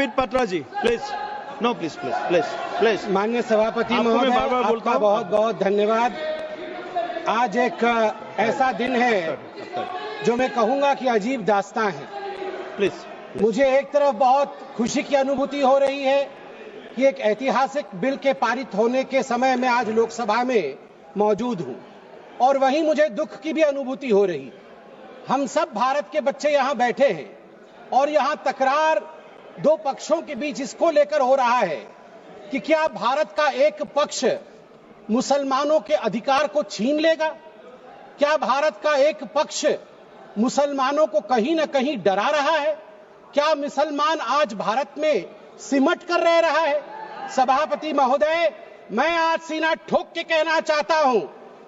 Sambit Patra ji please, no please please please please. माननीय सभापति महोदय, आपका बहुत बहुत धन्यवाद। आज एक ऐसा दिन है जो मैं कहूंगा कि अजीब दास्तां है। प्लीज। मुझे एक तरफ बहुत खुशी की अनुभूति हो रही है कि एक ऐतिहासिक बिल के पारित होने के समय में आज लोकसभा में मौजूद हूं, और वहीं मुझे दुख की भी अनुभूति हो रही। हम सब भारत के बच्चे यहां बैठे हैं और यहां तकरार दो पक्षों के बीच इसको लेकर हो रहा है कि क्या भारत का एक पक्ष मुसलमानों के अधिकार को छीन लेगा, क्या भारत का एक पक्ष मुसलमानों को कहीं ना कहीं डरा रहा है, क्या मुसलमान आज भारत में सिमट कर रह रहा है। सभापति महोदय, मैं आज सीना ठोक के कहना चाहता हूं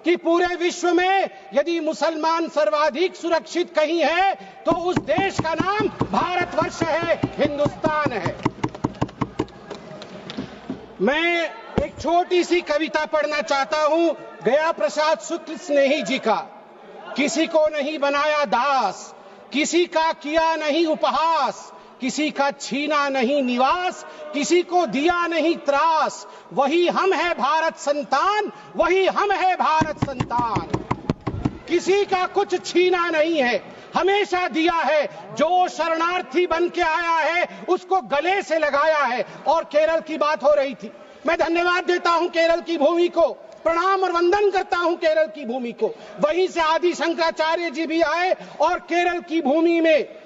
कि पूरे विश्व में यदि मुसलमान सर्वाधिक सुरक्षित कहीं है तो उस देश का नाम भारतवर्ष है, हिंदुस्तान है। मैं एक छोटी सी कविता पढ़ना चाहता हूं गया प्रसाद शुक्ल स्नेही जी का। किसी को नहीं बनाया दास, किसी का किया नहीं उपहास, किसी का छीना नहीं निवास, किसी को दिया नहीं त्रास, वही हम है भारत संतान, वही हम है भारत संतान। किसी का कुछ छीना नहीं है, हमेशा दिया है। जो शरणार्थी बन के आया है उसको गले से लगाया है। और केरल की बात हो रही थी, मैं धन्यवाद देता हूं केरल की भूमि को, प्रणाम और वंदन करता हूं केरल की भूमि को। वहीं से आदि शंकराचार्य जी भी आए और केरल की भूमि में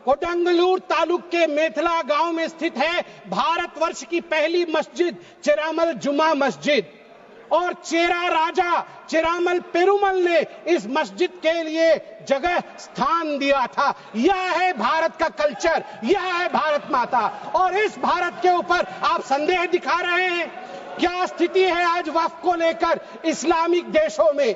कोडंगलूर तालुक के मेथला गांव में स्थित है भारतवर्ष की पहली मस्जिद चेरामल जुमा मस्जिद। और चेरा राजा चेरामल पेरुमल ने इस मस्जिद के लिए जगह स्थान दिया था। यह है भारत का कल्चर, यह है भारत माता। और इस भारत के ऊपर आप संदेह दिखा रहे हैं। क्या स्थिति है आज वक्फ को लेकर इस्लामिक देशों में?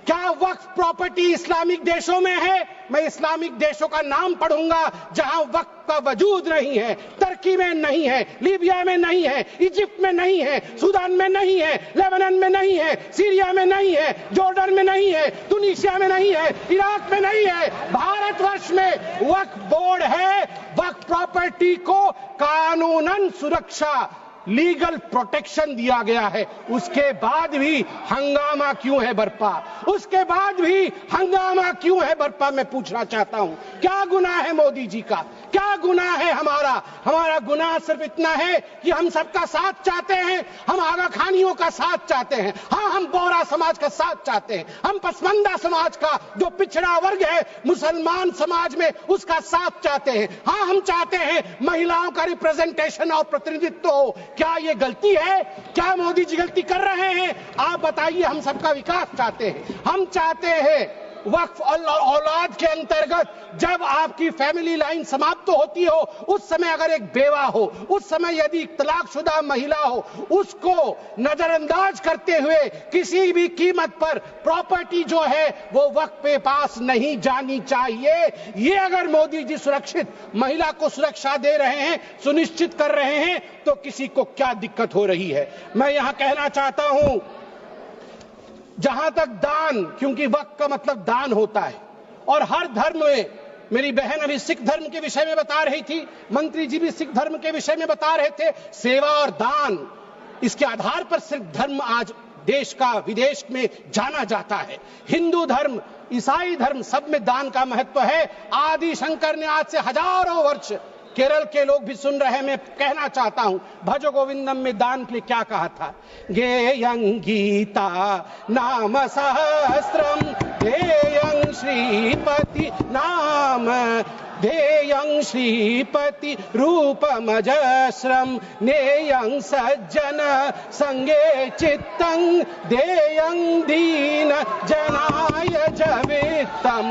क्या वक्फ प्रॉपर्टी इस्लामिक देशों में है? मैं इस्लामिक देशों का नाम पढ़ूंगा जहां वक्फ का वजूद नहीं है। तुर्की में नहीं है, लीबिया में नहीं है, इजिप्ट में नहीं है, सूडान में नहीं है, लेबनान में नहीं है, सीरिया में नहीं है, जॉर्डन में नहीं है, तुनीसिया में नहीं है, इराक में नहीं है। भारतवर्ष में वक्फ बोर्ड है। वक्फ प्रॉपर्टी को कानूनन सुरक्षा, लीगल प्रोटेक्शन दिया गया है। उसके बाद भी हंगामा क्यों है बरपा? उसके बाद भी हंगामा क्यों है बरपा? मैं पूछना चाहता हूं, क्या गुनाह है मोदी जी का? क्या गुनाह है हमारा? हमारा गुनाह सिर्फ इतना है कि हम सबका साथ चाहते हैं, हम आगा खानियों का साथ चाहते हैं, हाँ हम बोरा समाज का साथ चाहते हैं, हम पसमंदा समाज का जो पिछड़ा वर्ग है मुसलमान समाज में उसका साथ चाहते हैं, हाँ हम चाहते हैं महिलाओं का रिप्रेजेंटेशन और प्रतिनिधित्व हो। क्या ये गलती है? क्या मोदी जी गलती कर रहे हैं? आप बताइए। हम सबका विकास चाहते हैं, हम चाहते हैं वक्फ औलाद के अंतर्गत जब आपकी फैमिली लाइन समाप्त होती हो उस समय अगर एक बेवा हो, उस समय यदि तलाकशुदा महिला हो, उसको नजरअंदाज करते हुए किसी भी कीमत पर प्रॉपर्टी जो है वो वक्फ पे पास नहीं जानी चाहिए। ये अगर मोदी जी सुरक्षित महिला को सुरक्षा दे रहे हैं, सुनिश्चित कर रहे हैं, तो किसी को क्या दिक्कत हो रही है? मैं यहां कहना चाहता हूं, जहां तक दान, क्योंकि वक्फ का मतलब दान होता है और हर धर्म में, मेरी बहन अभी सिख धर्म के विषय में बता रही थी, मंत्री जी भी सिख धर्म के विषय में बता रहे थे, सेवा और दान, इसके आधार पर सिर्फ धर्म आज देश का विदेश में जाना जाता है। हिंदू धर्म, ईसाई धर्म, सब में दान का महत्व है। आदि शंकर ने आज से हजारों वर्ष, केरल के लोग भी सुन रहे हैं, मैं कहना चाहता हूं, भज गोविंदम में दान के लिए क्या कहा था? गेयं गीता नाम सहस्त्रम ध्येयं श्रीपति नाम, ध्येयं श्रीपति रूपमजस्रम, नेयं सज्जन संगे चित्तं, ध्येयं दीन जनाय जवित्तम।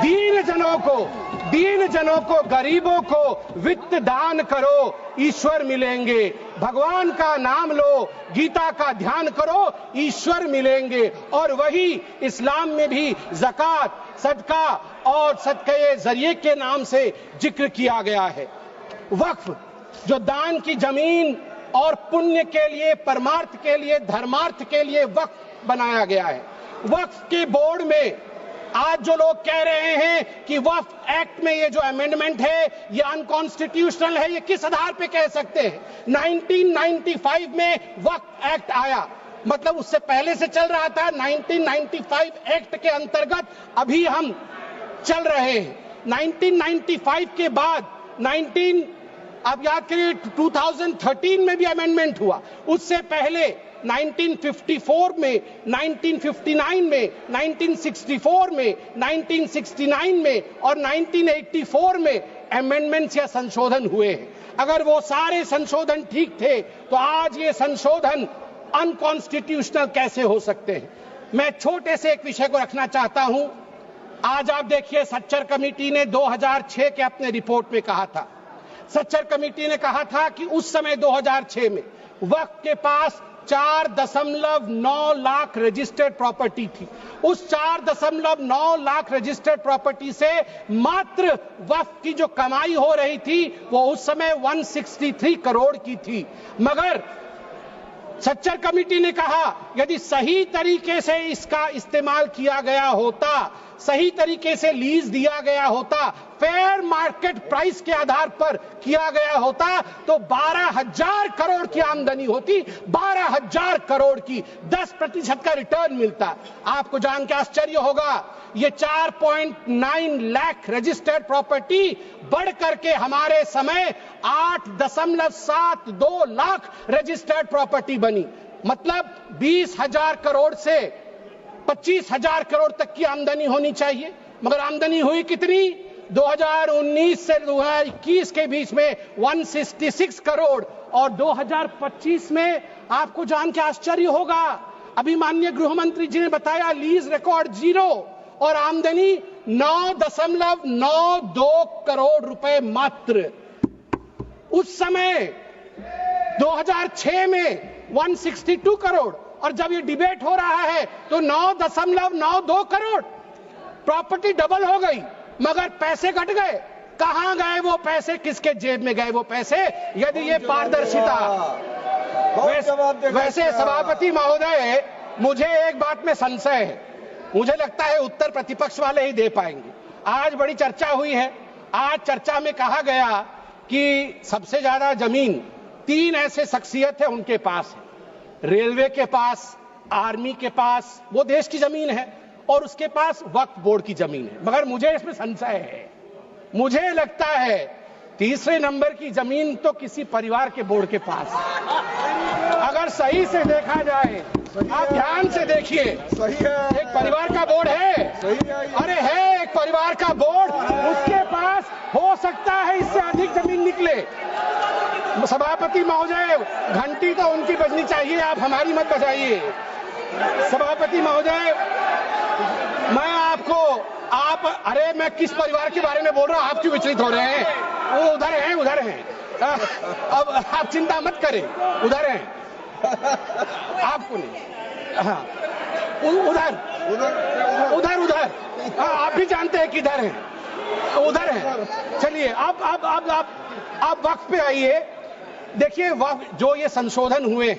दीन जनों को, गरीबों को वित्त दान करो, ईश्वर मिलेंगे। भगवान का नाम लो, गीता का ध्यान करो, ईश्वर मिलेंगे। और वही इस्लाम में भी ज़कात, सदका और सदके जरिए के नाम से जिक्र किया गया है। वक्फ जो दान की जमीन और पुण्य के लिए, परमार्थ के लिए, धर्मार्थ के लिए वक्फ बनाया गया है। वक्फ के बोर्ड में आज जो लोग कह रहे हैं कि वक्फ एक्ट में ये जो अमेंडमेंट है ये अनकॉन्स्टिट्यूशनल है, ये किस आधार पे कह सकते हैं? 1995 में वक्फ एक्ट आया, मतलब उससे पहले से चल रहा था। 1995 एक्ट के अंतर्गत अभी हम चल रहे हैं। 1995 के बाद आप याद करिए 2013 में भी अमेंडमेंट हुआ। उससे पहले 1954 में, 1959 में, 1964 में, 1969 में और 1984 में अमेंडमेंट्स या संशोधन हुए हैं। अगर वो सारे संशोधन ठीक थे तो आज ये संशोधन अनकॉन्स्टिट्यूशनल कैसे हो सकते हैं? मैं छोटे से एक विषय को रखना चाहता हूं। आज आप देखिए, सच्चर कमेटी ने 2006 के अपने रिपोर्ट में कहा था, सच्चर कमेटी ने कहा था कि उस समय 2006 में वक्फ के पास 4.9 लाख रजिस्टर्ड प्रॉपर्टी थी। उस 4.9 लाख रजिस्टर्ड प्रॉपर्टी से मात्र वक्फ की जो कमाई हो रही थी वो उस समय 163 करोड़ की थी। मगर सच्चर कमेटी ने कहा यदि सही तरीके से इसका इस्तेमाल किया गया होता, सही तरीके से लीज दिया गया होता, फेयर मार्केट प्राइस के आधार पर किया गया होता तो 12,000 करोड़ की आमदनी होती, 12,000 करोड़ की, 10% का रिटर्न मिलता। आपको जान के आश्चर्य होगा, ये 4.9 लाख रजिस्टर्ड प्रॉपर्टी बढ़ करके हमारे समय 8.72 लाख रजिस्टर्ड प्रॉपर्टी बनी। मतलब 20,000 करोड़ से 25,000 करोड़ तक की आमदनी होनी चाहिए, मगर आमदनी हुई कितनी? 2019 से 2021 के बीच में 166 करोड़ और 2025 में आपको जान के आश्चर्य होगा, अभी माननीय गृह मंत्री जी ने बताया लीज रिकॉर्ड 0 और आमदनी 9.92 करोड़ रुपए मात्र। उस समय 2006 में 162 करोड़ और जब ये डिबेट हो रहा है तो 9.92 करोड़। प्रॉपर्टी डबल हो गई मगर पैसे घट गए। कहां गए वो पैसे, किसके जेब में गए वो पैसे? यदि ये पारदर्शिता। वैसे सभापति महोदय, मुझे एक बात में संशय है, मुझे लगता है उत्तर प्रतिपक्ष वाले ही दे पाएंगे। आज बड़ी चर्चा हुई है, आज चर्चा में कहा गया कि सबसे ज्यादा जमीन 3 ऐसे शख्सियत है उनके पास है, रेलवे के पास, आर्मी के पास, वो देश की जमीन है, और उसके पास वक्फ बोर्ड की जमीन है। मगर मुझे इसमें संशय है, मुझे लगता है तीसरे नंबर की जमीन तो किसी परिवार के बोर्ड के पास है। अगर सही से देखा जाए, आप ध्यान से देखिए, सही है, एक परिवार का बोर्ड है, सही है, अरे है एक परिवार का बोर्ड, उसके पास हो सकता है इससे अधिक जमीन निकले। सभापति महोदय, घंटी तो उनकी बजनी चाहिए, आप हमारी मत बजाइए। सभापति महोदय, मैं आपको अरे मैं किस परिवार के बारे में बोल रहा हूं, आप क्यों विचलित हो रहे हैं? वो उधर हैं, उधर हैं। अब आप चिंता मत करें, उधर हैं, आपको नहीं। हाँ, उधर उधर उधर आप भी जानते हैं किधर हैं, उधर हैं। चलिए आप वक्त पे आइए। देखिए, वक्त जो ये संशोधन हुए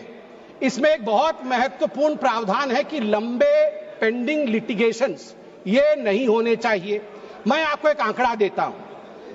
इसमें एक बहुत महत्वपूर्ण प्रावधान है कि लंबे पेंडिंग लिटिगेशंस ये नहीं होने चाहिए। मैं आपको एक आंकड़ा देता हूं,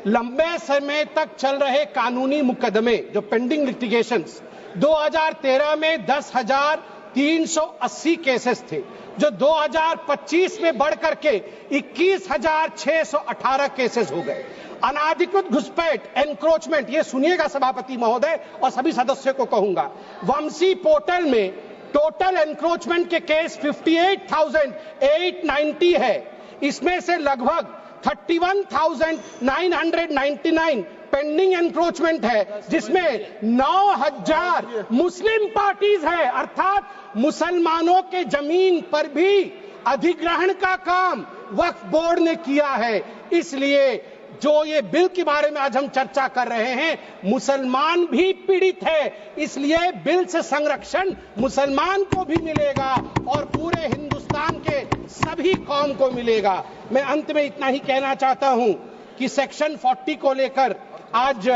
लंबे समय तक चल रहे कानूनी मुकदमे जो पेंडिंग लिटिगेशंस 2013 में 10,380 केसेस थे, जो 2025 में बढ़ करके 21,618 केसेस हो गए। अनाधिकृत घुसपैठ, एनक्रोचमेंट, ये सुनिएगा सभापति महोदय और सभी सदस्यों को कहूंगा, वंशी पोर्टल में टोटल एनक्रोचमेंट के केस 58,890 है। इसमें से लगभग 31,999 पेंडिंग एनक्रोचमेंट है, जिसमें 9,000 मुस्लिम पार्टीज है, अर्थात मुसलमानों के जमीन पर भी अधिग्रहण का काम वक्फ बोर्ड ने किया है। इसलिए जो ये बिल के बारे में आज हम चर्चा कर रहे हैं, मुसलमान भी पीड़ित है, इसलिए बिल से संरक्षण मुसलमान को भी मिलेगा और पूरे हिंदुस्तान के सभी कौम को मिलेगा। मैं अंत में इतना ही कहना चाहता हूं कि सेक्शन 40 को लेकर आज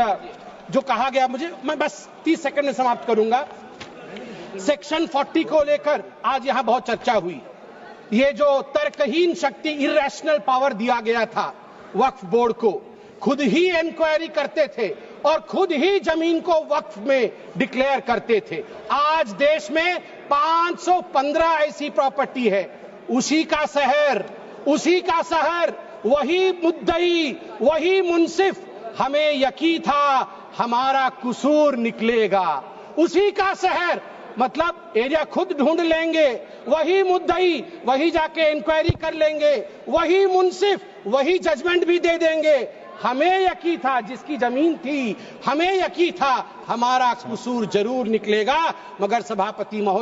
जो कहा गया, मैं बस 30 सेकंड में समाप्त करूंगा। सेक्शन 40 को लेकर आज यहां बहुत चर्चा हुई। ये जो तर्कहीन शक्ति, इरेशनल पावर दिया गया था वक्फ बोर्ड को, खुद ही इंक्वायरी करते थे और खुद ही जमीन को वक्फ में डिक्लेयर करते थे। आज देश में 515 ऐसी प्रॉपर्टी है। उसी का शहर, वही मुद्दई, वही मुंसिफ, हमें यकीन था हमारा कसूर निकलेगा। उसी का शहर, मतलब एरिया खुद ढूंढ लेंगे, वही मुद्दई, वही जाके इंक्वायरी कर लेंगे, वही मुंसिफ, वही जजमेंट भी दे देंगे। हमें यकीन था, जिसकी जमीन थी, हमें यकीन था हमारा कसूर जरूर निकलेगा। मगर सभापति महोदय